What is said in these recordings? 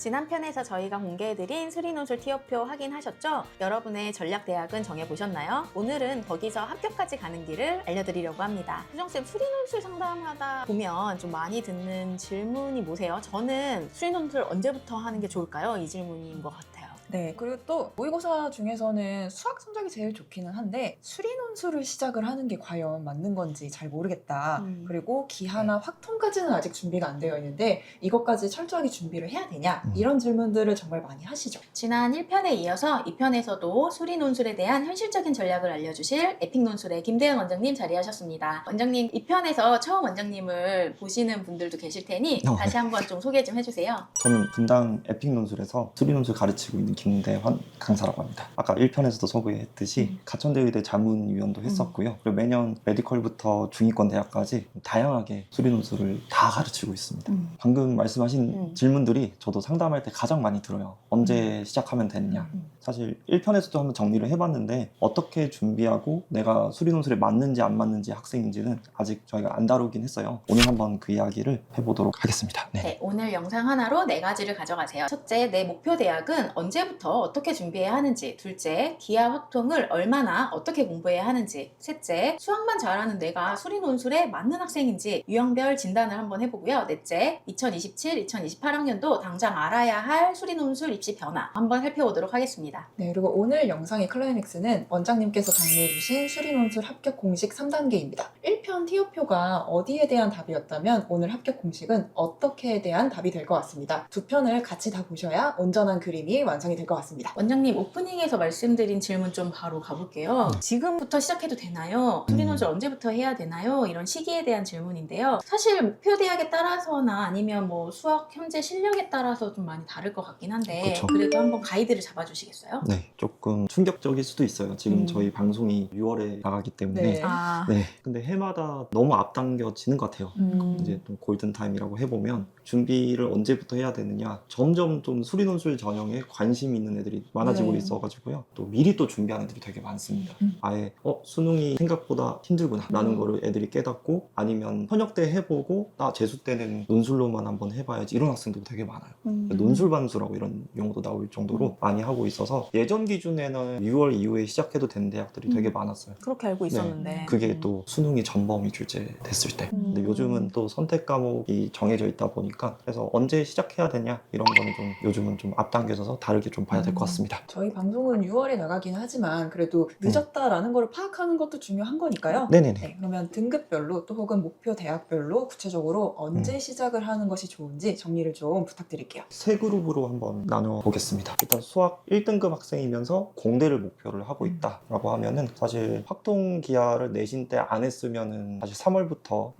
지난 편에서 저희가 공개해드린 수리논술 티오표 확인하셨죠? 여러분의 전략대학은 정해보셨나요? 오늘은 거기서 합격까지 가는 길을 알려드리려고 합니다. 수정쌤, 수리논술 상담하다 보면 좀 많이 듣는 질문이 뭐세요? 저는 수리논술 언제부터 하는 게 좋을까요? 이 질문인 것 같아요. 네, 그리고 또 모의고사 중에서는 수학 성적이 제일 좋기는 한데 수리논술을 시작을 하는 게 과연 맞는 건지 잘 모르겠다. 그리고 기하나 확통까지는 아직 준비가 안 되어 있는데 이것까지 철저하게 준비를 해야 되냐? 이런 질문들을 정말 많이 하시죠. 지난 1편에 이어서 2편에서도 수리논술에 대한 현실적인 전략을 알려주실 에픽논술의 김대현 원장님 자리하셨습니다. 원장님, 2편에서 처음 원장님을 보시는 분들도 계실 테니 다시 한번 좀 소개 좀 해주세요. 저는 분당 에픽논술에서 수리논술 가르치고 있는 김대환 강사라고 합니다. 아까 1편에서도 소개했듯이 가천대의대 자문위원도 했었고요. 그리고 매년 메디컬부터 중위권 대학까지 다양하게 수리논술을 다 가르치고 있습니다. 방금 말씀하신 질문들이 저도 상담할 때 가장 많이 들어요. 언제 시작하면 되느냐. 사실 1편에서도 한번 정리를 해봤는데 어떻게 준비하고 내가 수리논술에 맞는지 안 맞는지 학생인지는 아직 저희가 안 다루긴 했어요. 오늘 한번 그 이야기를 해보도록 하겠습니다. 네, 오늘 영상 하나로 4가지를 가져가세요. 첫째, 내 목표 대학은 언제부터 어떻게 준비해야 하는지. 둘째, 기하 확통을 얼마나 어떻게 공부해야 하는지. 셋째, 수학만 잘하는 내가 수리논술에 맞는 학생인지 유형별 진단을 한번 해보고요. 넷째, 2027-2028학년도 당장 알아야 할 수리논술 입시 변화 한번 살펴보도록 하겠습니다. 네, 그리고 오늘 영상의 클라이맥스는 원장님께서 정리해주신 수리논술 합격 공식 3단계입니다. 1편 티오표가 어디에 대한 답이었다면 오늘 합격 공식은 어떻게에 대한 답이 될 것 같습니다. 두 편을 같이 다 보셔야 온전한 그림이 완성이 될 것 같습니다. 원장님, 오프닝에서 말씀드린 질문 좀 바로 가볼게요. 지금부터 시작해도 되나요? 수리논술 언제부터 해야 되나요? 이런 시기에 대한 질문인데요. 사실 목표 대학에 따라서나 아니면 뭐 수학 현재 실력에 따라서 좀 많이 다를 것 같긴 한데 그쵸. 그래도 한번 가이드를 잡아주시겠어요? 네, 조금 충격적일 수도 있어요. 지금 저희 방송이 6월에 나가기 때문에. 네. 네, 근데 해마다 너무 앞당겨지는 것 같아요. 이제 또 골든타임이라고 해보면 준비를 언제부터 해야 되느냐, 점점 좀 수리논술 전형에 관심 있는 애들이 많아지고 네. 있어가지고요. 또 미리 또 준비하는 애들이 되게 많습니다. 아예 수능이 생각보다 힘들구나 라는 거를 애들이 깨닫고, 아니면 현역 때 해보고 나 재수 때는 논술로만 한번 해봐야지, 이런 학생들도 되게 많아요. 논술 반수라고 이런 용어도 나올 정도로 많이 하고 있어서 예전 기준에는 6월 이후에 시작해도 되는 대학들이 되게 많았어요. 그렇게 알고 있었는데 그게 또 수능이 전범위 출제됐을 때. 근데 요즘은 또 선택 과목이 정해져 있다 보니까, 그래서 언제 시작해야 되냐 이런 거는 좀 요즘은 좀 앞당겨져서 다르게 좀 봐야 될 것 같습니다. 저희 방송은 6월에 나가긴 하지만 그래도 늦었다라는 걸 파악하는 것도 중요한 거니까요. 네네네. 네, 그러면 등급별로 또 혹은 목표 대학별로 구체적으로 언제 시작을 하는 것이 좋은지 정리를 좀 부탁드릴게요. 세 그룹으로 한번 나눠 보겠습니다. 일단 수학 1등급 학생이면서 공대를 목표를 하고 있다라고 하면은, 사실 확통 기하를 내신 때 안 했으면은 사실 3월부터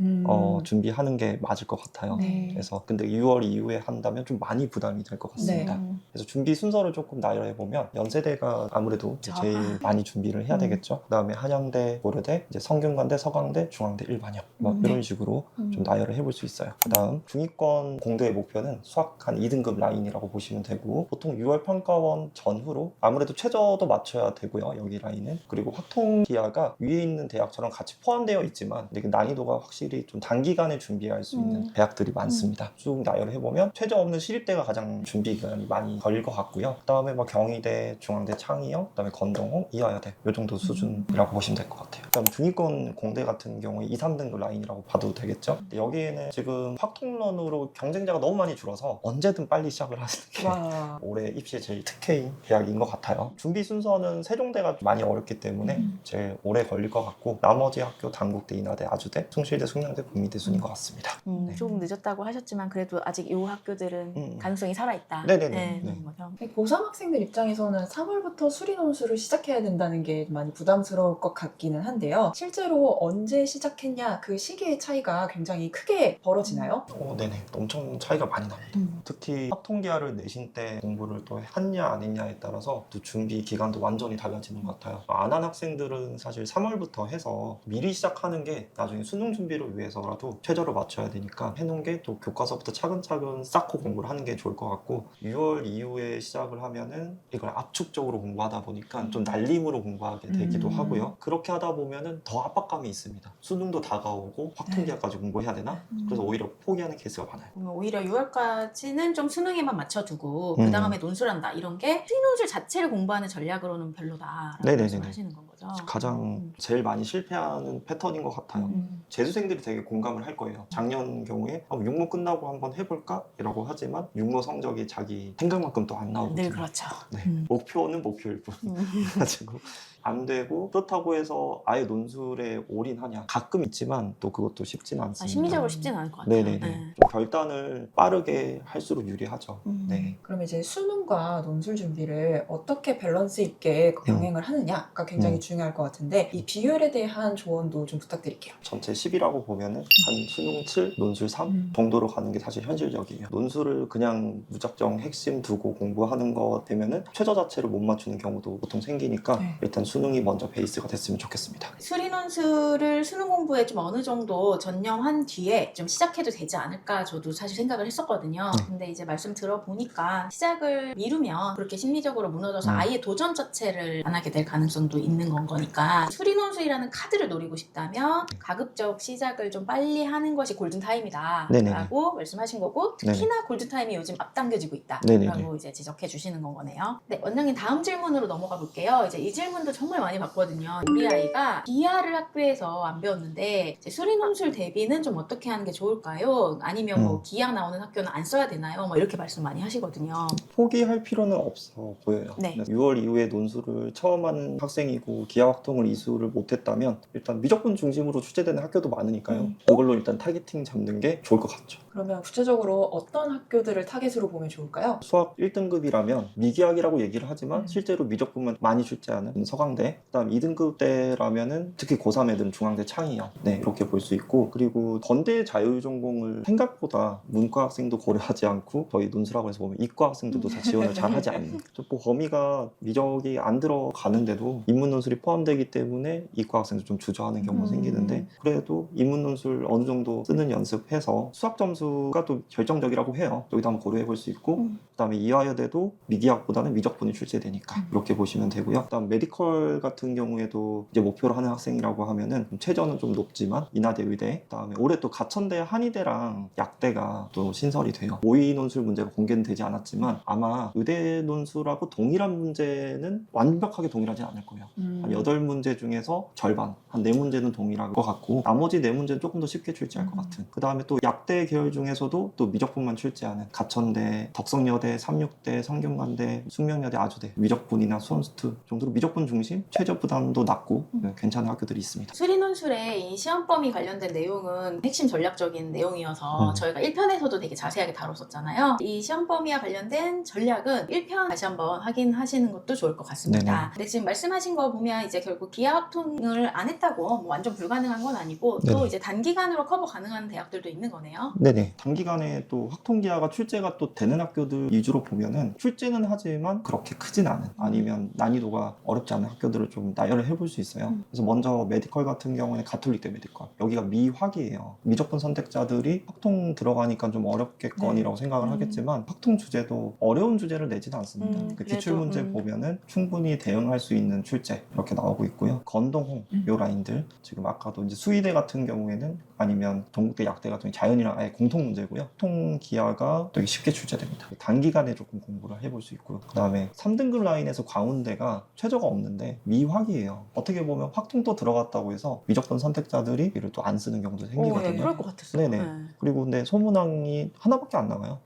준비하는 게 맞을 것 같아요. 네. 그래서 근데 6월 이후에 한다면 좀 많이 부담이 될 것 같습니다. 그래서 준비 순서를 조금 나열해 보면, 연세대가 아무래도 이제 제일 많이 준비를 해야 되겠죠. 그다음에 한양대, 고려대, 이제 성균관대, 서강대, 중앙대, 일반형 뭐 이런 식으로 좀 나열을 해볼 수 있어요. 그다음 중위권 공대의 목표는 수학 한 2등급 라인이라고 보시면 되고, 보통 6월 평가원 전후로 아무래도 최저도 맞춰야 되고요, 여기 라인은. 그리고 확통 기하가 위에 있는 대학처럼 같이 포함되어 있지만 이게 난이도가 확실히 좀 단기간에 준비할 수 있는 대학들이 많습니다. 쭉 나열을 해보면 최저 없는 시립대가 가장 준비 기간이 많이 걸릴 것 같고요. 그다음에 뭐 경희대, 중앙대, 창의형, 그다음에 건동호, 이화여대 이 정도 수준이라고 보시면 될 것 같아요. 그다음 중위권 공대 같은 경우에 2, 3등급 라인이라고 봐도 되겠죠. 근데 여기에는 지금 확통론으로 경쟁자가 너무 많이 줄어서 언제든 빨리 시작을 하는 게 와. 올해 입시에 제일 특혜인 대학인 것 같아요. 준비 순서는 세종대가 많이 어렵기 때문에 제일 오래 걸릴 것 같고, 나머지 학교 단국대, 인하대, 아주대, 숭실대, 숙명대, 국민대 순인 것 같습니다. 네. 조금 늦었다고 하셨지만 그래도 아직 이 가능성이 가능성이 살아있다. 네네네. 그런 거죠. 고3 학생들 입장에서는 3월부터 수리논술을 시작해야 된다는 게 많이 부담스러울 것 같기는 한데요. 실제로 언제 시작했냐, 그 시기의 차이가 굉장히 크게 벌어지나요? 네네. 엄청 차이가 많이 납니다. 특히 합통기하를 내신 때 공부를 또 했냐 안 했냐에 따라서 또 준비 기간도 완전히 달라지는 것 같아요. 안 한 학생들은 사실 3월부터 해서 미리 시작하는 게 나중에 수능 준비를 위해서라도 최저를 맞춰야 되니까 해놓은 게 또 교과서 들어가서부터 차근차근 쌓고 공부를 하는 게 좋을 것 같고 6월 이후에 시작을 하면은 이걸 압축적으로 공부하다 보니까 좀 날림으로 공부하게 되기도 하고요. 그렇게 하다 보면은 더 압박감이 있습니다. 수능도 다가오고 확통기하까지 공부해야 되나? 그래서 오히려 포기하는 케이스가 많아요. 오히려 6월까지는 좀 수능에만 맞춰두고 그 음. 다음에 논술한다 이런 게 수리논술 자체를 공부하는 전략으로는 별로다라고 네네네네. 말씀을 하시는 건 거죠. 가장 제일 많이 실패하는 패턴인 것 같아요. 재수생들이 되게 공감을 할 거예요. 작년 경우에 육모 끝나고 한번 해볼까? 이라고 하지만 육모 성적이 자기 생각만큼 또 안 나오거든요. 늘 그렇죠. 네. 목표는 목표일 뿐. 그래가지고 안 되고 그렇다고 해서 아예 논술에 올인하냐 가끔 있지만 또 그것도 쉽진 않습니다. 심리적으로 쉽지는 않을 것 같아요. 네네네. 네. 좀 결단을 빠르게 할수록 유리하죠. 네. 그럼 이제 수능과 논술 준비를 어떻게 밸런스 있게 병행을 하느냐가 굉장히 중요할 것 같은데 이 비율에 대한 조언도 좀 부탁드릴게요. 전체 10이라고 보면은 한 수능 7, 논술 3 정도로 가는 게 사실 현실적이에요. 논술을 그냥 무작정 핵심 두고 공부하는 거 되면은 최저 자체를 못 맞추는 경우도 보통 생기니까 네. 일단 수능이 먼저 베이스가 됐으면 좋겠습니다. 수리논술을 수능 공부에 좀 어느 정도 전념한 뒤에 좀 시작해도 되지 않을까 저도 사실 생각을 했었거든요. 근데 이제 말씀 들어보니까 시작을 미루면 그렇게 심리적으로 무너져서 아예 도전 자체를 안 하게 될 가능성도 있는 건 거니까 수리논술이라는 카드를 노리고 싶다면 가급적 시작을 좀 빨리 하는 것이 골든타임이다 네네네. 라고 말씀하신 거고 특히나 골든타임이 요즘 앞당겨지고 있다 네네네. 라고 이제 지적해 주시는 건 거네요. 네, 원장님 다음 질문으로 넘어가 볼게요. 이제 이 질문도 정말 많이 받거든요. 우리 아이가 기하를 학교에서 안 배웠는데 이제 수리논술 대비는 좀 어떻게 하는 게 좋을까요? 아니면 뭐 기하 나오는 학교는 안 써야 되나요? 뭐 이렇게 말씀 많이 하시거든요. 포기할 필요는 없어 보여요. 네. 6월 이후에 논술을 처음 하는 학생이고 기하 확통을 이수를 못했다면 일단 미적분 중심으로 출제되는 학교도 많으니까요. 그걸로 일단 타겟팅 잡는 게 좋을 것 같죠. 그러면 구체적으로 어떤 학교들을 타겟으로 보면 좋을까요? 수학 1등급이라면 미기하기라고 얘기를 하지만 실제로 미적분만 많이 출제하는 서강대, 그다음 2등급 때라면은 특히 고3 애들은 중앙대 창의형, 네, 이렇게 볼 수 있고, 그리고 건대 자율전공을 생각보다 문과 학생도 고려하지 않고 저희 논술학원에서 보면 이과 학생들도 다 지원을 잘 하지 않는, 뭐 범위가 미적이 안 들어가는데도 인문 논술이 포함되기 때문에 이과 학생도 좀 주저하는 경우가 생기는데, 그래도 인문 논술 어느 정도 쓰는 연습해서 수학 점수가 또 결정적이라고 해요. 여기도 한번 고려해 볼 수 있고, 그다음에 이화여대도 미기학보다는 미적분이 출제되니까 이렇게 보시면 되고요. 그다음 메디컬 같은 경우에도 이제 목표로 하는 학생이라고 하면은 최저는 좀 높지만 인하대, 의대, 그다음에 올해 또 가천대, 한의대랑 약대가 또 신설이 돼요. 모의 논술 문제가 공개는 되지 않았지만 아마 의대 논술하고 동일한 문제는 완벽하게 동일하지 않을 거예요. 한 8문제 중에서 절반, 한 4문제는 동일할 것 같고 나머지 4문제는 조금 더 쉽게 출제할 것 같은. 그다음에 또 약대 계열 중에서도 또 미적분만 출제하는 가천대, 덕성여대, 삼육대, 성균관대, 숙명여대, 아주대 미적분이나 수원스투 정도로 미적분 중심, 최저 부담도 낮고 괜찮은 학교들이 있습니다. 수리논술의 이 시험 범위 관련된 내용은 핵심 전략적인 내용이어서 저희가 1편에서도 되게 자세하게 다뤘었잖아요. 이 시험 범위와 관련된 전략은 1편 다시 한번 확인하시는 것도 좋을 것 같습니다. 네네. 근데 지금 말씀하신 거 보면 이제 결국 기하 확통을 안 했다고 뭐 완전 불가능한 건 아니고 또 네네. 이제 단기간으로 커버 가능한 대학들도 있는 거네요. 네네. 단기간에 또 확통기하가 출제가 또 되는 학교들 위주로 보면은 출제는 하지만 그렇게 크진 않은, 아니면 난이도가 어렵지 않은 학교들을 좀 나열을 해볼 수 있어요. 그래서 먼저 메디컬 같은 경우에는 가톨릭대 메디컬, 여기가 미화기예요. 미적분 선택자들이 확통 들어가니까 좀 어렵겠거니라고 생각을 하겠지만 확통 주제도 어려운 주제를 내지는 않습니다. 그 기출문제 보면은 충분히 대응할 수 있는 출제 이렇게 나오고 있고요. 건동홍 요 라인들, 지금 아까도 이제 수의대 같은 경우에는, 아니면 동국대, 약대 같은 경우에 자연이랑 아예 공통 문제고요. 확통 기하가 되게 쉽게 출제됩니다. 단기간에 조금 공부를 해볼 수 있고요. 그 다음에 3등급 라인에서 광운대가 최저가 없는데 미화기예요. 어떻게 보면 확통도 들어갔다고 해서 미적분 선택자들이 이를 또 안 쓰는 경우도 생기거든요. 그럴 것 같았어요. 네네. 그리고 근데 소문항이 하나밖에 안 나와요.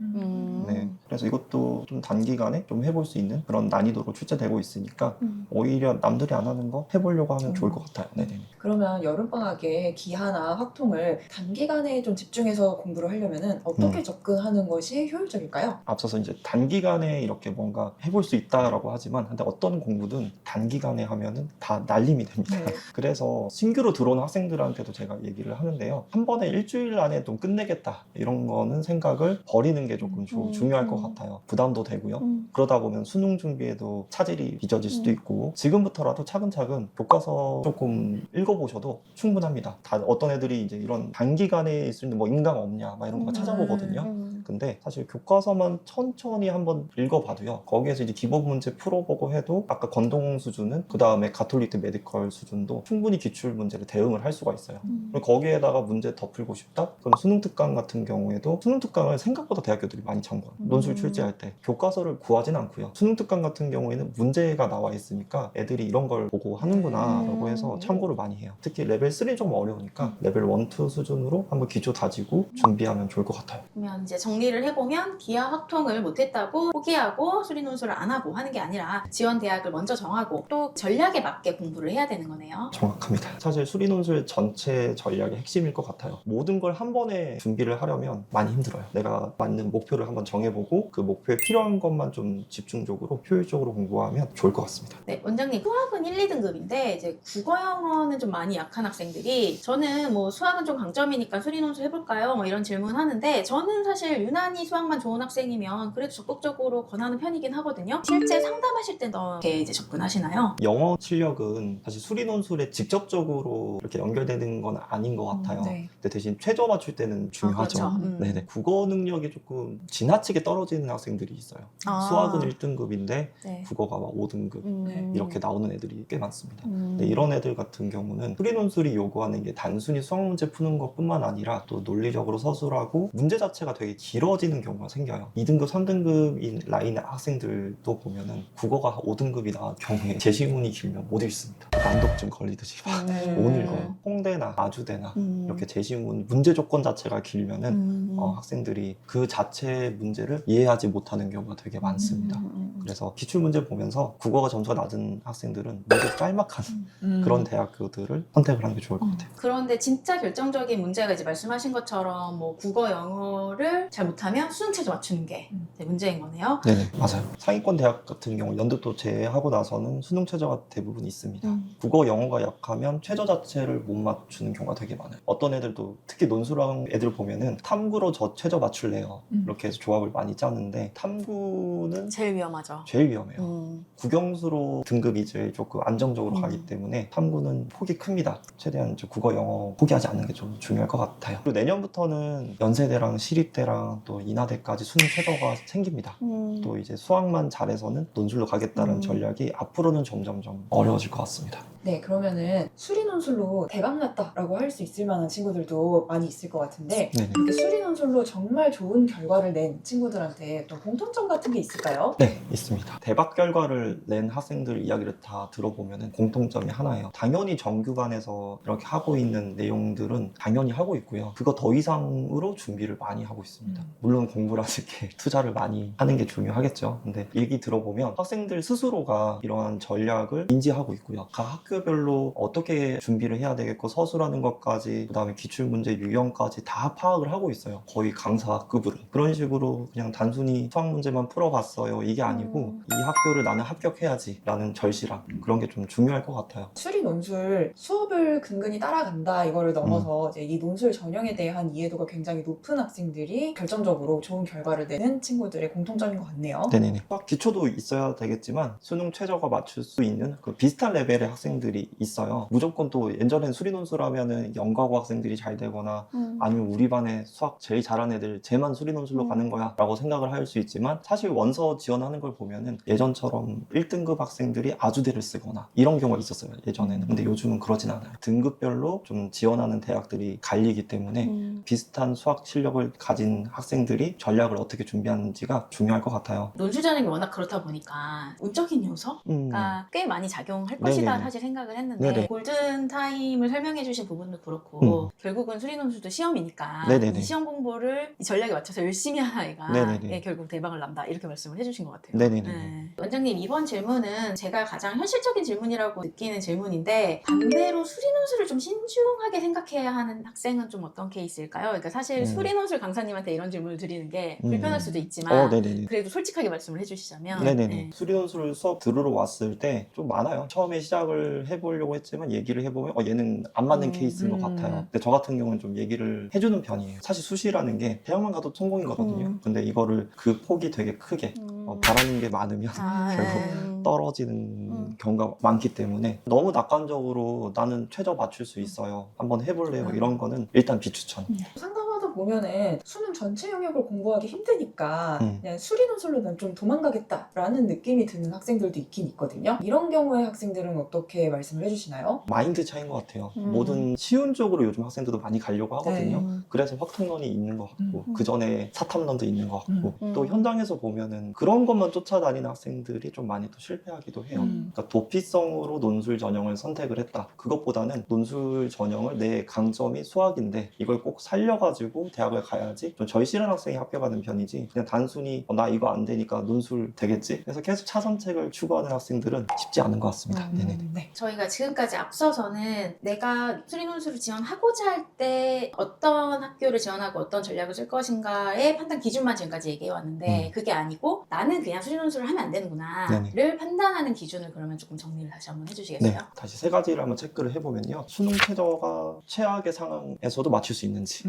네. 그래서 이것도 좀 단기간에 좀 해볼 수 있는 그런 난이도로 출제되고 있으니까 오히려 남들이 안 하는 거 해보려고 하면 좋을 것 같아요. 네네. 그러면 여름방학에 기하나 확통을 단기간에 좀 집중해서 공부를 하려면 어떻게 접근하는 것이 효율적일까요? 앞서서 이제 단기간에 이렇게 뭔가 해볼 수 있다라고 하지만, 근데 어떤 공부든 단기간에 하면은 다 날림이 됩니다. 네. 그래서 신규로 들어오는 학생들한테도 제가 얘기를 하는데요. 한 번에 일주일 안에 좀 끝내겠다 이런 거는 생각을 버리는 게 조금 중요할 것 같아요. 부담도 되고요. 그러다 보면 수능 준비에도 차질이 빚어질 수도 있고, 지금부터라도 차근차근 교과서 조금 읽어보셔도 충분합니다. 다 어떤 애들이 이제 이런 단기간에 있을 때 뭐 인강 없냐 막 있나 이런 거 찾아보거든요. 근데 사실 교과서만 천천히 한번 읽어봐도요. 거기에서 이제 기본 문제 풀어보고 해도 아까 건동 수준은 그 다음에 가톨릭대 메디컬 수준도 충분히 기출 문제를 대응을 할 수가 있어요. 그리고 거기에다가 문제 더 풀고 싶다? 그럼 수능 특강 같은 경우에도 수능 특강을 생각보다 대학교들이 많이 참고해요. 논술 출제할 때 교과서를 구하진 않고요. 수능 특강 같은 경우에는 문제가 나와 있으니까 애들이 이런 걸 보고 하는구나 라고 해서 참고를 많이 해요. 특히 레벨 3는 좀 어려우니까 레벨 1, 2 수준으로 한번 기초 다지고 준비하면 좋을 것 같아요. 그러면 이제 정리를 해보면 기하 확통을 못했다고 포기하고 수리 논술을 안 하고 하는 게 아니라 지원 대학을 먼저 정하고 또 전략에 맞게 공부를 해야 되는 거네요. 정확합니다. 사실 수리 논술 전체 전략의 핵심일 것 같아요. 모든 걸 한 번에 준비를 하려면 많이 힘들어요. 내가 맞는 목표를 한번 정해보고 그 목표에 필요한 것만 좀 집중적으로 효율적으로 공부하면 좋을 것 같습니다. 네, 원장님 수학은 1, 2등급인데 이제 국어 영어는 좀 많이 약한 학생들이 저는 뭐 수학은 좀 강점이니까 수리 논술 해볼까요? 뭐 이런 질문 하는데 저는 사실 유난히 수학만 좋은 학생이면 그래도 적극적으로 권하는 편이긴 하거든요. 실제 상담하실 땐 어떻게 이제 접근하시나요? 영어 실력은 사실 수리 논술에 직접적으로 이렇게 연결되는 건 아닌 것 같아요. 네. 근데 대신 최저 맞출 때는 중요하죠. 그렇죠. 네네. 국어 능력이 조금 지나치게 떨어지는 학생들이 있어요. 아. 수학은 1등급인데 네. 국어가 막 5등급 네. 이렇게 나오는 애들이 꽤 많습니다. 근데 이런 애들 같은 경우는 수리 논술이 요구하는 게 단순히 수학 문제 푸는 것뿐만 아니라 또 논리적으로 서술하고 문제 자체가 되게 길어지는 경우가 생겨요. 2등급, 3등급인 라인의 학생들도 보면은 국어가 5등급이 나온 경우에 제시문이 길면 못 읽습니다. 난독증 걸리듯이 막 못 읽어요. 홍대나 아주대나 이렇게 제시문 문제 조건 자체가 길면은 학생들이 그 자체 문제를 이해하지 못하는 경우가 되게 많습니다. 그래서 기출문제 보면서 국어가 점수가 낮은 학생들은 문제 짤막한 그런 대학교들을 선택을 하는 게 좋을 것 같아요. 그런데 진짜 결정적인 문제가 이제 말씀하신 것처럼 뭐 국어 영어를 잘 못하면 수능 최저 맞추는 게 이제 문제인 거네요. 네네, 맞아요. 상위권 대학 같은 경우 연도도 제외하고 나서는 수능 최저가 대부분 있습니다. 국어 영어가 약하면 최저 자체를 못 맞추는 경우가 되게 많아요. 어떤 애들도 특히 논술학 애들 보면은 탐구로 저 최저 맞출래요. 이렇게 해서 조합을 많이 짜는데 탐구는 제일 위험하죠. 제일 위험해요. 국영수로 등급이 제일 조금 안정적으로 가기 때문에 탐구는 폭이 큽니다. 최대한 국어 영어 포기하지 않는 게 좀 중요할 것 같아요. 그리고 내년부터는 연세대랑 시립대랑 또 인하대까지 수능 최저가 생깁니다. 또 이제 수학만 잘해서는 논술로 가겠다는 전략이 앞으로는 점점점 어려워질 것 같습니다. 네, 그러면은 수리 논술로 대박났다라고 할 수 있을 만한 친구들도 많이 있을 것 같은데 네네. 이렇게 수리 논술로 정말 좋은 결과를 낸 친구들한테 또 공통점 같은 게 있을까요? 네, 있습니다. 대박 결과를 낸 학생들 이야기를 다 들어보면 공통점이 하나예요. 당연히 정규반에서 이렇게 하고 있는 내용들은 당연히 하고 있고요. 그거 더 이상으로 준비를 많이 하고 있습니다. 물론 공부라는 게 투자를 많이 하는 게 중요하겠죠. 근데 얘기 들어보면 학생들 스스로가 이러한 전략을 인지하고 있고요. 각 학교별로 어떻게 준비를 해야 되겠고 서술하는 것까지 그다음에 기출문제 유형까지 다 파악을 하고 있어요. 거의 강사급으로. 그런 식으로 그냥 단순히 수학 문제만 풀어봤어요. 이게 아니고 이 학교를 나는 합격해야지 라는 절실함 그런 게 좀 중요할 것 같아요. 수리 논술 수업을 근근히 따라간다 이거를 넘어서 이제 이 논술 전형에 대한 이해도가 굉장히 높은 학생들이 결정적으로 좋은 결과를 내는 친구들의 공통점인 것 같네요. 네네네. 수학 기초도 있어야 되겠지만 수능 최저가 맞출 수 있는 그 비슷한 레벨의 학생들이 있어요. 무조건 또 예전엔 수리 논술하면은 연가고 학생들이 잘 되거나 아니면 우리 반에 수학 제일 잘하는 애들 쟤만 수리 논술로 가는 거야 라고 생각을 할 수 있지만 사실 원서 지원하는 걸 보면은 예전처럼 1등급 학생들이 아주대를 쓰거나 이런 경우가 있었어요 예전에는. 근데 요즘은 그러진 않아요. 등급별로 좀 지원하는 대학들이 갈리기 때문에 비슷한 수학 실력을 가진 학생들이 전략을 어떻게 준비하는지가 중요할 것 같아요. 논술 전형이 워낙 그렇다 보니까 운적인 요소가 꽤 많이 작용할 것이다 네네네. 사실 생각을 했는데 네네. 골든 타임을 설명해 주신 부분도 그렇고 결국은 수리 논술도 시험이니까 네네네. 이 시험 공부를 이 전략에 맞춰서 열심히 한 아이가 네네네. 결국 대박을 난다 이렇게 말씀을 해주신 것 같아요. 네네네. 네. 원장님 이번 질문은 제가 가장 현실적인 질문이라고 느끼는 질문인데 반대로 수리 논술을 좀 신중하게 생각해야 하는 학생은 좀 어떤 케이스일까요? 그러니까 사실 수리 논술 강사님한테 이런 질문을 드리는 게 불편할 수도 있지만 네네네. 그래도 솔직하게 말씀을 해주시자면 네네네. 네. 수리 논술 수업 들으러 왔을 때 좀 많아요. 처음에 시작을 해보려고 했지만 얘기를 해보면 얘는 안 맞는 케이스인 것 같아요. 근데 저 같은 경우는 좀 얘기를 해주는 편이에요. 사실 수시라는 게 대학만 가도 성공이거든요. 근데 이거를 그 폭이 되게 크게 바라는 게 많으면 결국 떨어지는 경우가 많기 때문에 너무 낙관적으로 나는 최저 맞출 수 있어요. 한번 해볼래요. 이런 거는 일단 비추천. 상담하다 보면은 수능 전체 영역을 공부하기 힘드니까 그냥 수리 논술로 난 좀 도망가겠다라는 느낌이 드는 학생들도 있긴 있거든요. 이런 경우에 학생들은 어떻게 말씀을 해주시나요? 마인드 차이인 것 같아요. 뭐든 쉬운 쪽으로 요즘 학생들도 많이 가려고 하거든요. 네. 그래서 확통론이 있는 것 같고 음. 그 전에 사탐론도 있는 것 같고 음. 또 현장에서 보면은 그런 것만 쫓아다니는 학생들이 좀 많이 또 실패하기도 해요. 그러니까 도피성으로 논술 전형을 선택을 했다. 그것보다는 논술 전형을 내 강점이 수학인데 이걸 꼭 살려가지고 대학을 가야지 좀 절실한 학생이 합격하는 편이지 그냥 단순히 나 이거 안 되니까 논술 되겠지? 그래서 계속 차선책을 추구하는 학생들은 쉽지 않은 것 같습니다. 네네네. 네. 저희가 지금까지 앞서서는 내가 수리논술을 지원하고자 할 때 어떤 학교를 지원하고 어떤 전략을 쓸 것인가의 판단 기준만 지금까지 얘기해왔는데 그게 아니고 나는 그냥 수리논술을 하면 안 되는구나를 네네. 판단하는 기준을 그러면 조금 정리를 다시 한번 해주시겠어요? 네, 다시 세 가지를 한번 체크를 해보면요. 수능 최저가 최악의 상황에서도 맞출 수 있는지,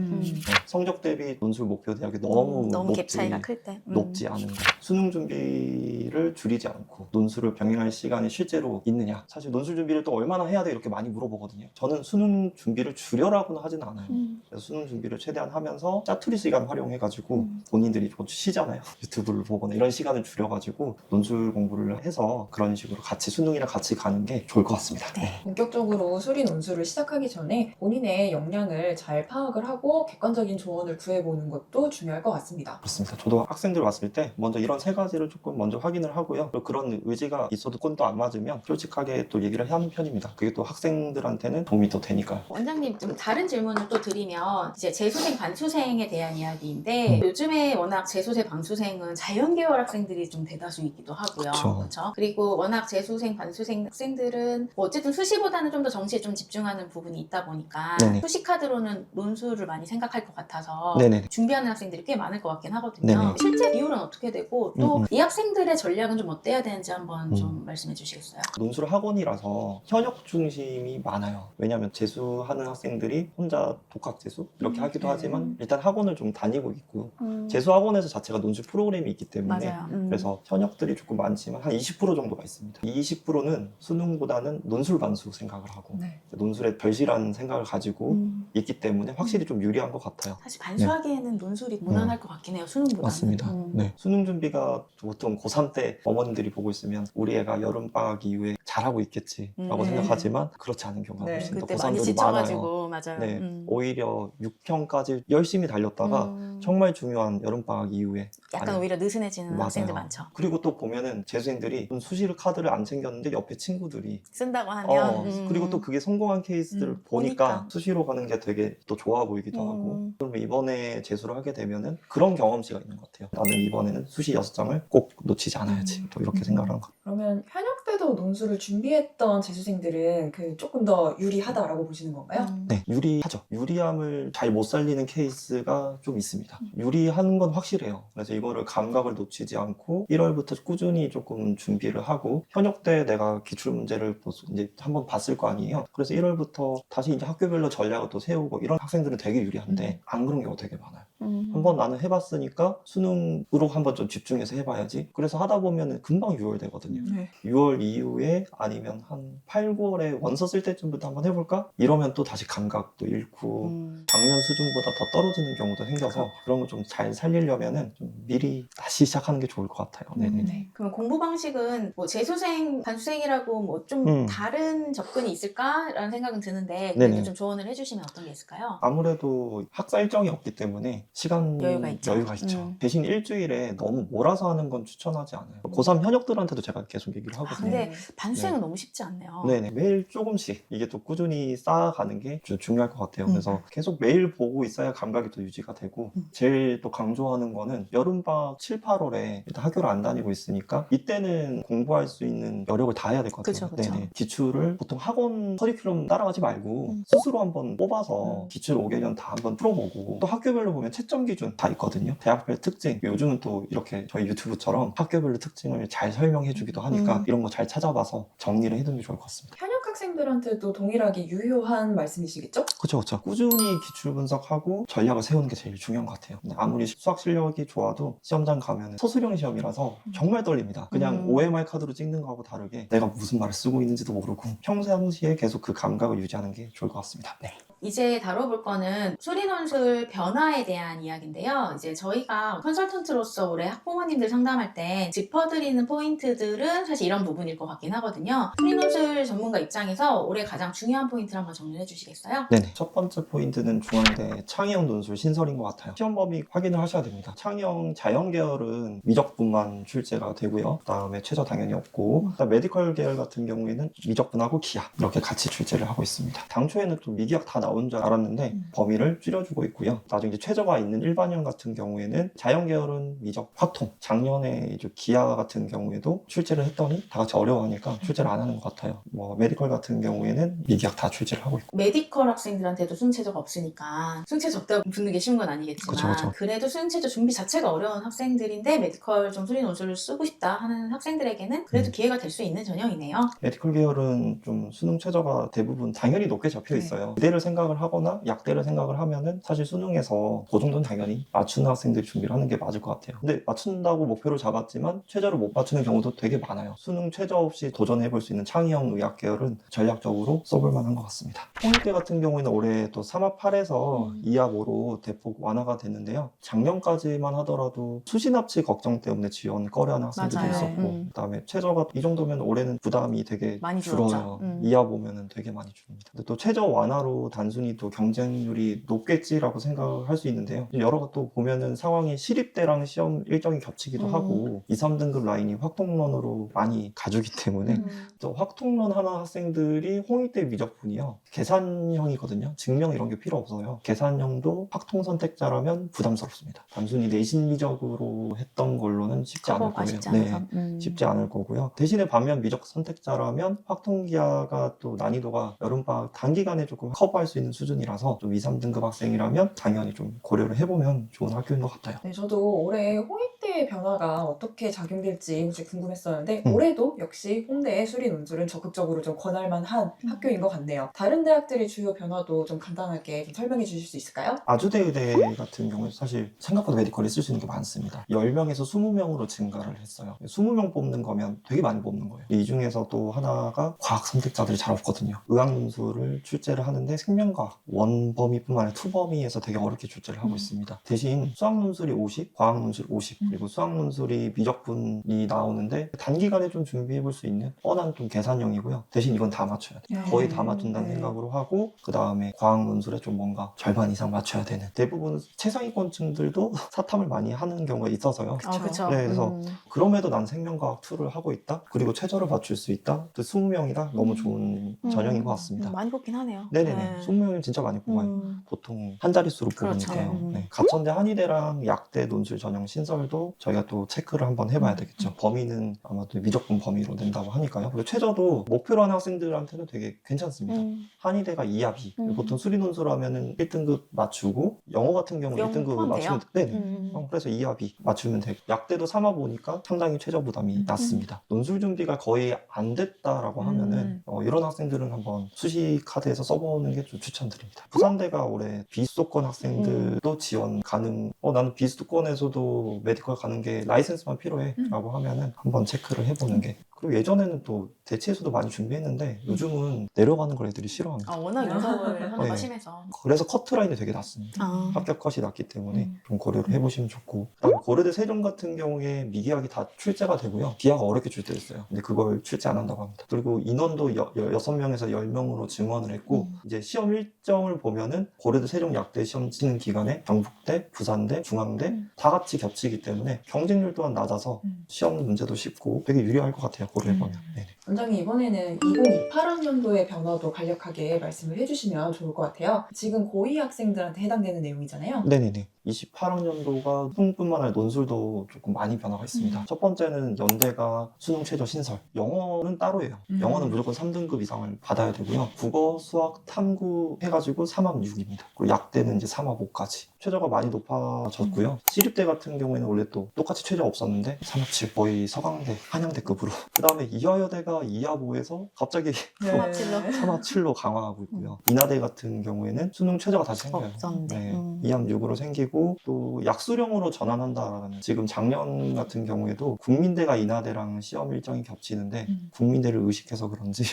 성적 대비 논술 목표 대학이 너무 갭 차이가 클 때. 높지 않은 거, 수능 준비를 줄이지 않고 논술을 병행할 시간이 실제로 있느냐. 사실 논술 준비를 또 얼마나 해야 돼 이렇게 많이 물어보거든요. 저는 수능 준비를 줄여라고는 하지는 않아요. 그래서 수능 준비를 최대한 하면서 짜투리 시간 활용해가지고 본인들이 좀 쉬잖아요. 유튜브를 보거나 이런 시간을 줄여가지고 논술 공부를 해서 그런 식으로 같이 수능이랑 같이 가는 게 좋을 것 같습니다. 네. 본격적으로 수리 논술을 시작하기 전에 본인의 역량을 잘 파악을 하고 객관적인 조언을 구해보는 것도 중요할 것 같습니다. 그렇습니다. 저도 학생들 왔을 때 먼저 이런 세 가지를 조금 먼저 확인을 하고요. 그리고 그런 의지가 있어도 꼰도 안 맞으면 솔직하게 또 얘기를 하는 편입니다. 그게 또 학생들한테는 도움이 더 되니까요. 원장님 좀 다른 질문을 또 드리면 이제 재수생 반수생에 대한 이야기인데 요즘에 워낙 재수생 반수생은 자연계열 학생들이 좀 대다수이기도 하고요. 그쵸. 그렇죠? 그리고 워낙 재수생 반수생 학생들은 뭐 어쨌든 수시보다는 좀 더 정시에 좀 집중하는 부분이 있다 보니까 네네. 수시 카드로는 논술을 많이 생각할 것 같아서 네네. 준비하는 학생들이 꽤 많을 것 같긴 하거든요. 네네. 실제 비율은 어떻게 되고 또 이 학생들의 전략은 좀 어때야 되는지 한번 좀 말씀해 주시겠어요? 논술 학원이라서 현역 중심이 많아요. 왜냐하면 재수하는 학생들이 혼자 독학 재수 이렇게 하기도 하지만 일단 학원을 좀 다니고 있고 재수 학원에서 자체가 논술 프로그램이 있기 때문에 맞아요. 그래서 현역들이 조금 많지만 한 20% 정도가 있습니다. 이 20%는 수능보다는 논술 반수 생각을 하고 네. 논술에 별시라는 생각을 가지고 있기 때문에 확실히 좀 유리한 것 같아요. 사실 반수하기에는 논술이 무난할 것 같긴 해요. 수능보다는. 맞습니다. 네. 수능 준비가 보통 고3 때 어머님들이 보고 있으면 우리 애가 여름방학 이후에 잘하고 있겠지라고 생각하지만 그렇지 않은 경우가 네. 훨씬 더 그때 많이 고3들이 많아요. 지쳐가지고 맞아요. 네, 오히려 6평까지 열심히 달렸다가 정말 중요한 여름방학 이후에 약간 아니, 오히려 느슨해지는 맞아요. 학생들 많죠. 그리고 또 보면은 재수생들이 수시를 카드를 안 챙겼는데 옆에 친구들이 쓴다고 하면 그리고 또 그게 성공한 케이스들을 보니까 수시로 가는 게 되게 또 좋아 보이기도 하고 그러면 이번에 재수를 하게 되면은 그런 경험치가 있는 것 같아요. 나는 이번에는 수시 6장을 꼭 놓치지 않아야지 또 이렇게 생각을 하는 것 같아요. 그러면 현역 때도 논술을 준비했던 재수생들은 조금 더 유리하다라고 보시는 건가요? 네, 유리하죠. 유리함을 잘 못 살리는 케이스가 좀 있습니다. 유리한 건 확실해요. 그래서 이거를 감각을 놓치지 않고 1월부터 꾸준히 조금 준비를 하고 현역 때 내가 기출 문제를 이제 한번 봤을 거 아니에요. 그래서 1월부터 다시 이제 학교별로 전략을 또 세우고 이런 학생들은 되게 유리한데 안 그런 경우가 되게 많아요. 한번 나는 해봤으니까 수능으로 한번 좀 집중해서 해봐야지. 그래서 하다 보면 금방 6월 되거든요. 네. 6월 이후에 아니면 한 8, 9월에 원서 쓸 때쯤부터 한번 해볼까? 이러면 또 다시 감각도 잃고 작년 수준보다 더 떨어지는 경우도 생겨서 그런 거 좀 잘 살리려면은 좀 미리 다시 시작하는 게 좋을 것 같아요. 네네. 네. 그럼 공부 방식은 뭐 재수생, 반수생이라고 뭐 좀 다른 접근이 있을까라는 생각은 드는데 그래도 네네. 좀 조언을 해주시면 어떤 게 있을까요? 아무래도 학사 일정이 없기 때문에 시간 여유가 있죠. 대신 일주일에 너무 몰아서 하는 건 추천하지 않아요. 고3 현역들한테도 제가 계속 얘기를 하거든요. 근데 반수생은 너무 쉽지 않네요. 네네. 매일 조금씩 이게 또 꾸준히 쌓아가는 게 중요할 것 같아요. 그래서 계속 매일 보고 있어야 감각이 또 유지가 되고 제일 또 강조하는 거는 여름방학 7, 8월에 일단 학교를 안 다니고 있으니까 이때는 공부할 수 있는 여력을 다 해야 될 것 같아요. 그쵸. 네네. 기출을 보통 학원 커리큘럼 따라가지 말고 스스로 한번 뽑아서 기출 5개년 다 한번 풀어보고 또 학교별로 보면 채점 기준 다 있거든요. 대학별 특징. 요즘은 또 이렇게 저희 유튜브처럼 학교별로 특징을 잘 설명해 주기도 하니까 이런 거 잘 찾아봐서 정리를 해두는 게 좋을 것 같습니다. 현역 학생들한테도 동일하게 유효한 말씀이시겠죠? 그렇죠. 꾸준히 기출 분석하고 전략을 세우는 게 제일 중요한 것 같아요. 근데 아무리 수학 실력이 좋아도 시험장 가면 서술형 시험이라서 정말 떨립니다. 그냥 OMR 카드로 찍는 거하고 다르게 내가 무슨 말을 쓰고 있는지도 모르고 평상시에 계속 그 감각을 유지하는 게 좋을 것 같습니다. 네. 이제 다뤄볼 거는 수리논술 변화에 대한 이야기인데요. 이제 저희가 컨설턴트로서 올해 학부모님들 상담할 때 짚어드리는 포인트들은 사실 이런 부분일 것 같긴 하거든요. 수리논술 전문가 입장에서 올해 가장 중요한 포인트를 한번 정리해 주시겠어요? 네네. 첫 번째 포인트는 중앙대 창의형 논술 신설인 것 같아요. 시험 범위 확인을 하셔야 됩니다. 창의형 자연 계열은 미적분만 출제가 되고요. 그다음에 최저 당연히 없고, 그다음 메디컬 계열 같은 경우에는 미적분하고 기하 이렇게 같이 출제를 하고 있습니다. 당초에는 또 미기학 다 나온 줄 알았는데 범위를 줄여주고 있고요. 나중에 이제 최저가 있는 일반형 같은 경우에는 자연 계열은 미적 확통, 작년에 이제 기하 같은 경우에도 출제를 했더니 다 같이 어려워하니까 출제를 안 하는 것 같아요. 뭐 메디컬 같은 경우에는 미기학 다 출제를 하고 있고. 메디컬 학생들한테도 수능체제가 없으니까 수능체제 없다고 붙는 게 쉬운 건 아니겠지만 그쵸. 그래도 수능체제 준비 자체가 어려운 학생들인데 메디컬 좀 수리 논술을 쓰고 싶다 하는 학생들에게는 그래도 기회가 될 수 있는 전형이네요. 메디컬 계열은 좀 수능 최저가 대부분 당연히 높게 잡혀 있어요. 기대를 생각을 하거나 약대를 생각을 하면은 사실 수능에서 그 정도는 당연히 맞추는 학생들이 준비를 하는 게 맞을 것 같아요. 근데 맞춘다고 목표를 잡았지만 최저를 못 맞추는 경우도 되게 많아요. 수능 최저 없이 도전해볼 수 있는 창의형 의학 계열은 전략적으로 써볼 만한 것 같습니다. 홍익대 같은 경우에는 올해 또 3합 8에서 2합 5로 대폭 완화가 됐는데요. 작년까지만 하더라도 수시 납치 걱정 때문에 지원 꺼려하는 학생들도 맞아요. 있었고, 그다음에 최저가 이 정도면 올해는 부담이 되게 많이 줄어요. 줄었죠. 2합 보면은 되게 많이 줄입니다. 근데 또 최저 완화로 단순히 또 경쟁률이 높겠지라고 생각을 할 수 있는데요. 여러 또 보면은 상황이 시립대랑 시험 일정이 겹치기도 하고 2, 3등급 라인이 확통론으로 많이 가주기 때문에 또 확통론 하나 학생들이 홍익대 미적분이요. 계산형이거든요. 증명 이런 게 필요 없어요. 계산형도 확통 선택자라면 부담스럽습니다. 단순히 내신 미적으로 했던 걸로는 쉽지 않을 커버가 거고요. 쉽지 않아서. 쉽지 않을 거고요. 대신에 반면 미적 선택자라면 확통기하가 또 난이도가 여름방학 단기간에 조금 커버할 수 있는 수준이라서 좀 2, 3등급 학생이라면 당연히 좀 고려를 해보면 좋은 학교인 것 같아요. 네, 저도 올해 홍익대의 변화가 어떻게 작용될지 혹시 궁금했었는데 올해도 역시 홍대의 수리 논술은 적극적으로 좀 권할 만한 학교인 것 같네요. 다른 대학들의 주요 변화도 좀 간단하게 좀 설명해 주실 수 있을까요? 아주대 의대 같은 경우에 사실 생각보다 메디컬에 쓸 수 있는 게 많습니다. 10명에서 20명으로 증가를 했어요. 20명 뽑는 거면 되게 많이 뽑는 거예요. 이 중에서 또 하나가 과학 선택자들이 잘 없거든요. 의학 논술을 출제를 하는데 생명과학 원범위뿐만 아니라 투범위에서 되게 어렵게 출제를 하고 있습니다. 대신 수학 논술이 50, 과학 논술 50, 그리고 수학 논술이 미적분이 나오는데 단기간에 좀 준비해 볼 수 있는 뻔한 좀 계산형이고요. 대신 이건 다 맞춰야 돼요. 거의 다 맞춘다는 생각으로 하고, 그 다음에 과학 논술에 좀 뭔가 절반 이상 맞춰야 되는, 대부분 최상위권층들도 사탐을 많이 하는 경우가 있어서요. 그쵸. 네, 그래서 그럼에도 난 생명과학 2를 하고 있다? 그리고 최저를 맞출 수 있다? 또 20명이다? 너무 좋은 전형인 것 같습니다. 많이 뽑긴 하네요. 네네네. 20명이면 진짜 많이 뽑아요. 보통 한 자릿수로 그렇죠. 뽑으니까요. 네. 가천대 한의대랑 약대 논술 전형 신설도 저희가 또 체크를 한번 해봐야 되겠죠. 범위는 아마도 미적분 범위로 낸다고 하니까요. 그리고 최저도 목표로 하는 학생들한테는 되게 괜찮습니다. 한의대가 2합이 보통 수리 논술 하면은 1등급 맞추고 영어 같은 경우 영어 1등급 포함돼요? 맞추면 네네. 그래서 2합이 맞추면 되고, 약대도 3합 보니까 상당히 최저 부담이 낮습니다. 논술 준비가 거의 안 됐다라고 하면은 이런 학생들은 한번 수시 카드에서 써보는 게 좀 추천드립니다. 부산대가 올해 비수도권 학생들도 지원 가능. 나는 비수도권에서도 메디컬 가는 게 라이센스만 필요해라고 하면은 한번 체크를 해보는 게. 그리고 예전에는 또 대치에서도 많이 준비했는데 요즘은 내려가는 걸 애들이 싫어합니다. 워낙 연습을 하는 거 네. 심해서. 그래서 커트라인이 되게 낮습니다. 합격 컷이 낮기 때문에 좀 고려를 해보시면 좋고, 그다음에 고려대 세종 같은 경우에 미기학이 다 출제가 되고요. 기하가 어렵게 출제됐어요. 근데 그걸 출제 안 한다고 합니다. 그리고 인원도 6명에서 10명으로 증원을 했고, 이제 시험 일정을 보면은 고려대 세종 약대 시험 치는 기간에 경북대, 부산대, 중앙대 다 같이 겹치기 때문에 경쟁률 또한 낮아서 시험 문제도 쉽고 되게 유리할 것 같아요. 고려해보면. 네네. 원장님, 이번에는 2028학년도의 변화도 간략하게 말씀을 해주시면 좋을 것 같아요. 지금 고2 학생들한테 해당되는 내용이잖아요. 네네네. 28학년도가 수능뿐만 아니라 논술도 조금 많이 변화가 있습니다. 첫 번째는 연대가 수능 최저 신설. 영어는 따로예요. 영어는 무조건 3등급 이상을 받아야 되고요. 국어, 수학, 탐구 해가지고 3합 6입니다. 그리고 약대는 이제 3합 5까지. 최저가 많이 높아졌고요. 시립대 같은 경우에는 원래 또 똑같이 최저 없었는데 3합 7, 거의 서강대, 한양대급으로. 그 다음에 이화여대가 2합 5에서 갑자기 3합 7로 강화하고 있고요. 인하대 같은 경우에는 수능 최저가 다시 생겨요. 없었는데. 네, 2합 6으로 생기고, 그리고 또 약수령으로 전환한다라는, 지금 작년 같은 경우에도 국민대가 인하대랑 시험 일정이 겹치는데 국민대를 의식해서 그런지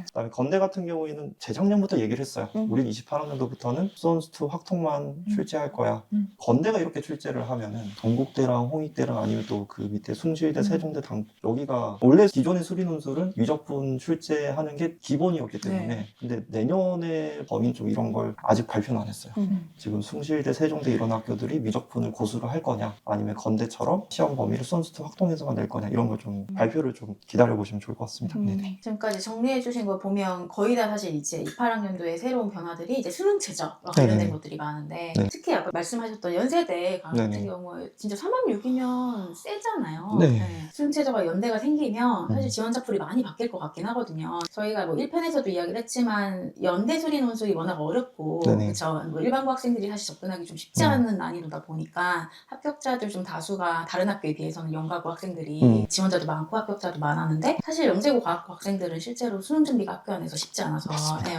그다음에 건대 같은 경우에는 재작년부터 얘기를 했어요. 우린 28학년도부터는 수원수투 확통만 출제할 거야. 건대가 이렇게 출제를 하면은 동국대랑 홍익대랑 아니면 또 그 밑에 숭실대, 세종대, 여기가 원래 기존의 수리논술은 유적분 출제하는 게 기본이었기 때문에 근데 내년에 범인 쪽 이런 걸 아직 발표는 안 했어요. 지금 숭실대, 세종대 이런 학교들이 미적분을 고수를 할 거냐, 아니면 건대처럼 시험 범위를 수원수투 확통해서만 낼 거냐, 이런 걸 좀 발표를 좀 기다려보시면 좋을 것 같습니다. 네네. 지금까지 정리해주신 거 보면 거의 다 사실 이제 28학년도에 새로운 변화들이 이제 수능 최저와 관련된 네네. 것들이 많은데 네. 특히 아까 말씀하셨던 연세대 같은 네네. 경우에 진짜 3학 6이면 세잖아요. 네. 수능 최저가 연대가 생기면 사실 지원자풀이 많이 바뀔 것 같긴 하거든요. 저희가 뭐 1편에서도 이야기를 했지만 연대 수리 논술이 워낙 어렵고 네네. 그쵸? 뭐 일반고 학생들이 사실 접근하기 좀 쉽지 않은 난이도다 보니까 합격자들 좀 다수가 다른 학교에 비해서는 연가고 학생들이 지원자도 많고 합격자도 많았는데 사실 영재고 과학고 학생들은 실제로 수능 준비가 학교 안에서 쉽지 않아서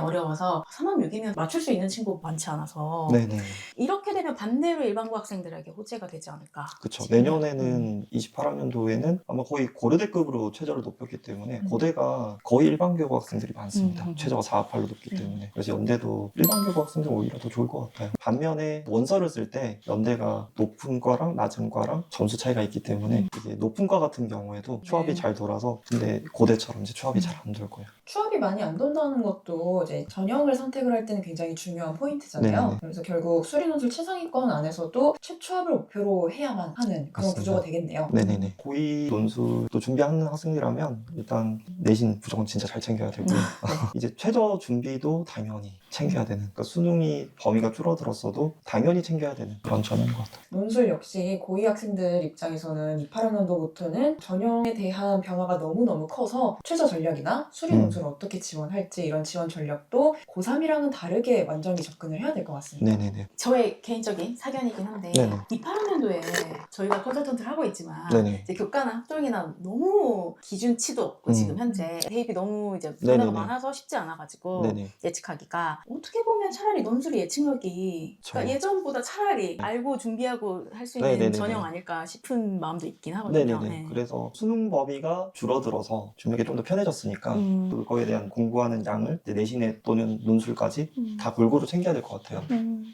어려워서 3학 6이면 맞출 수 있는 친구 많지 않아서 네네. 이렇게 되면 반대로 일반고 학생들에게 호재가 되지 않을까. 그쵸. 내년에는 28학년도에는 아마 거의 고려대급으로 최저를 높였기 때문에 고대가 거의 일반교과 학생들이 많습니다. 최저가 4.8로 높기 때문에. 그래서 연대도 일반교과 학생들 오히려 더 좋을 것 같아요. 반면에 원서를 쓸 때 연대가 높은 과랑 낮은 과랑 점수 차이가 있기 때문에 이게 높은 과 같은 경우에도 추합이 잘 돌아서, 근데 고대처럼 이제 추합이 잘 안 돌 거예요. 추합이 많이 안 돈다는 것도 이제 전형을 선택을 할 때는 굉장히 중요한 포인트잖아요. 네네네. 그래서 결국 수리논술 최상위권 안에서도 최추합을 목표로 해야만 하는 그런 맞습니다. 구조가 되겠네요. 네네네. 고위 논술도 준비하는 학생이라면 일단 내신 무조건 진짜 잘 챙겨야 되고요. 이제 최저 준비도 당연히 챙겨야 되는, 그러니까 수능이 범위가 줄어들었어도 당연히 챙겨야 되는 그런 전형인 것 같아요. 논술 역시 고위 학생들 입장에서는 28학년도부터는 전형에 대한 변화가 너무너무 커서 최저 전략이나 수리 논술을 어떻게 지원할지 이런 지원 전략도 고3이랑은 다르게 완전히 접근을 해야 될 것 같습니다. 네네네. 저의 개인적인 사견이긴 한데 네네. 28학년도에 저희가 컨설턴트를 하고 있지만 네네. 이제 교과나 학종이나 너무 기준치도 없고 지금 현재 대입이 너무 이제 변화가 네네네. 많아서 쉽지 않아가지고 네네. 예측하기가 어떻게 보면 차라리 논술의 예측력이 그러니까 예전보다 차라리 알고 준비하고 할 수 있는 네네네네. 전형 아닐까 싶은 마음도 있긴 하거든요. 네네네. 그래서 수능 범위가 줄어들어서 준비가 좀 더 편해졌으니까 그거에 대한 공부하는 양을 이제 내신에 또는 논술까지 다 골고루 챙겨야 될 것 같아요.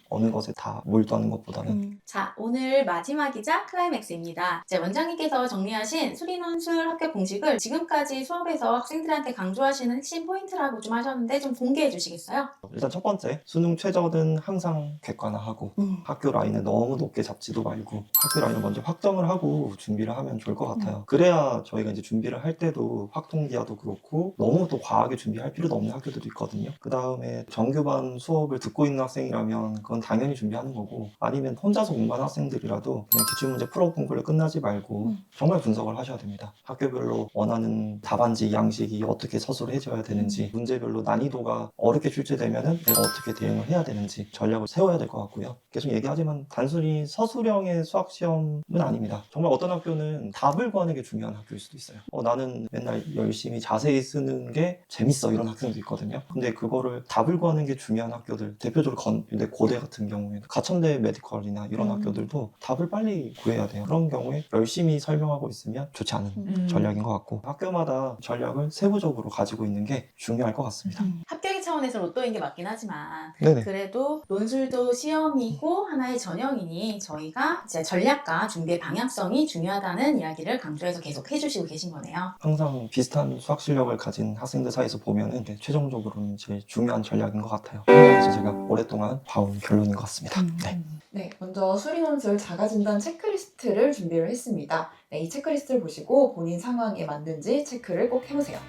어느 것에 다 몰두하는 것보다는. 자, 오늘 마지막이자 클라이맥스입니다. 이제 원장님께서 정리하신 수리논술 합격 공식을 지금까지 수업에서 학생들한테 강조하시는 핵심 포인트라고 좀 하셨는데 좀 공개해 주시겠어요? 일단 첫 번째, 수능 최저는 항상 객관화하고 학교 라인을 너무 높게 잡지도 말고 학교 라인을 먼저 확정을 하고 준비를 하면 좋을 것 같아요. 그래야 저희가 이제 준비를 할 때도 확통기하도 그렇고 너무 또 과하게 준비할 필요도 없는 학교들도 있거든요. 그 다음에 정규반 수업을 듣고 있는 학생이라면 그건 당연히 준비하는 거고, 아니면 혼자서 공부하는 학생들이라도 그냥 기출문제 풀어 공부를 끝나지 말고 정말 분석을 하셔야 됩니다. 학교별로 원하는 답안지 양식이 어떻게 서술해져야 되는지, 문제별로 난이도가 어렵게 출제되면은 내가 어떻게 대응을 해야 되는지 전략을 세워야 될 것 같고요. 계속 얘기하지만 단순히 서술형의 수학 시험은 아닙니다. 정말 어떤 학교는 답을 구하는 게 중요한 학교일 수도 있어요. 나는 맨날 열심히 자세히 쓰는 게 재밌어, 이런 학생도 있거든요. 근데 그거를 답을 구하는 게 중요한 학교들, 대표적으로 근데 고대 같은 경우에는 가천대 메디컬이나 이런 학교들도 답을 빨리 구해야 돼요. 그런 경우에 열심히 설명하고 있으면 좋지 않은 전략인 것 같고, 학교마다 전략을 세부적으로 가지고 있는 게 중요할 것 같습니다. 합격의 차원에서 로또인 게 맞긴 하지만 네네. 그래도 논술도 시험이고 하나의 전형이니 저희가 이제 전략과 준비의 방향성이 중요하다는 이야기를 강조해서 계속 해주시고 계신 거네요. 항상 비슷한 수학 실력을 가진 학생들 사이에서 보면은 최종적으로는 제일 중요한 전략인 것 같아요. 현장에서 제가 오랫동안 봐온 결론인 것 같습니다. 네. 네, 먼저 수리논술 자가진단 체크리스트를 준비를 했습니다. 네, 이 체크리스트를 보시고 본인 상황에 맞는지 체크를 꼭 해보세요.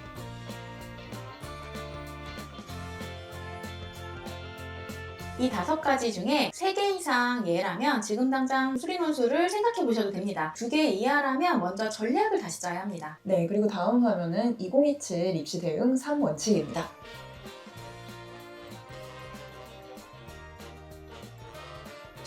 이 5가지 중에 3개 이상 예라면 지금 당장 수리논술을 생각해 보셔도 됩니다. 2개 이하라면 먼저 전략을 다시 짜야 합니다. 네, 그리고 다음 화면은 2027 입시 대응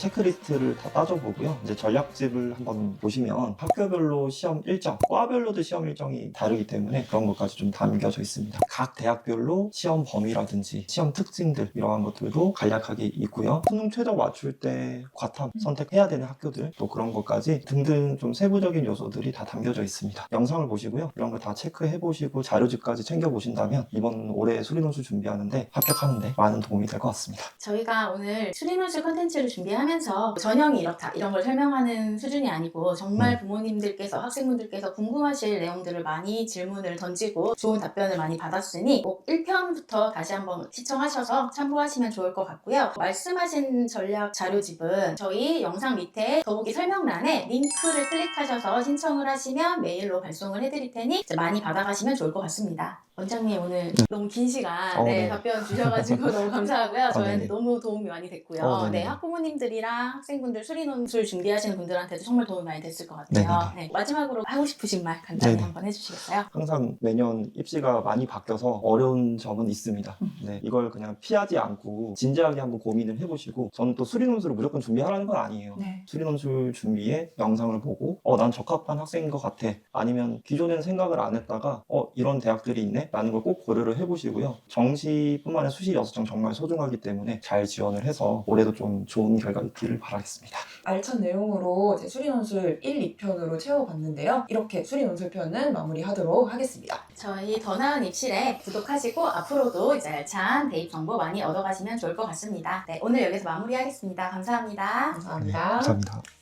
체크리스트를 다 따져보고요. 이제 전략집을 한번 보시면 학교별로 시험 일정, 과별로도 시험 일정이 다르기 때문에 그런 것까지 좀 담겨져 있습니다. 각 대학별로 시험 범위라든지 시험 특징들 이러한 것들도 간략하게 있고요. 수능 최저 맞출 때 과탐 선택해야 되는 학교들 또 그런 것까지 등등 좀 세부적인 요소들이 다 담겨져 있습니다. 영상을 보시고요. 이런 거 다 체크해 보시고 자료집까지 챙겨 보신다면 이번 올해 수리논술 준비하는데 합격하는데 많은 도움이 될 것 같습니다. 저희가 오늘 수리논술 컨텐츠를 준비하면서 전형이 이렇다 이런 걸 설명하는 수준이 아니고 정말 부모님들께서 학생분들께서 궁금하실 내용들을 많이 질문을 던지고 좋은 답변을 많이 받았으니 꼭 1편부터 다시 한번 시청하셔서 참고하시면 좋을 것 같고요. 말씀하신 전략 자료집은 저희 영상 밑에 더보기 설명란에 링크를 클릭하셔서 신청을 하시면 메일로 발송을 해드릴 테니 이제 많이 받아가시면 좋을 것 같습니다. 원장님 오늘 너무 긴 시간 네. 답변 주셔가지고 너무 감사하고요. 저희한테 네네. 너무 도움이 많이 됐고요. 네네. 네, 학부모님들이랑 학생분들 수리논술 준비하시는 분들한테도 정말 도움이 많이 됐을 것 같아요. 네네네. 네, 마지막으로 하고 싶으신 말 간단히 네네. 한번 해주시겠어요? 항상 매년 입시가 많이 바뀌어서 어려운 점은 있습니다. 네, 이걸 그냥 피하지 않고 진지하게 한번 고민을 해보시고 저는 또 수리논술을 무조건 준비하라는 건 아니에요. 네. 수리논술 준비에 영상을 보고 난 적합한 학생인 것 같아. 아니면 기존에는 생각을 안 했다가 이런 대학들이 있네? 라는 걸 꼭 고려를 해보시고요. 정시뿐만 아니라 수시 6장 정말 소중하기 때문에 잘 지원을 해서 올해도 좀 좋은 결과 있기를 바라겠습니다. 알찬 내용으로 제 수리논술 1, 2편으로 채워봤는데요. 이렇게 수리논술편은 마무리하도록 하겠습니다. 저희 더 나은 입실에 구독하시고 앞으로도 이제 알찬 대입 정보 많이 얻어가시면 좋을 것 같습니다. 네, 오늘 여기서 마무리하겠습니다. 감사합니다. 감사합니다. 감사합니다.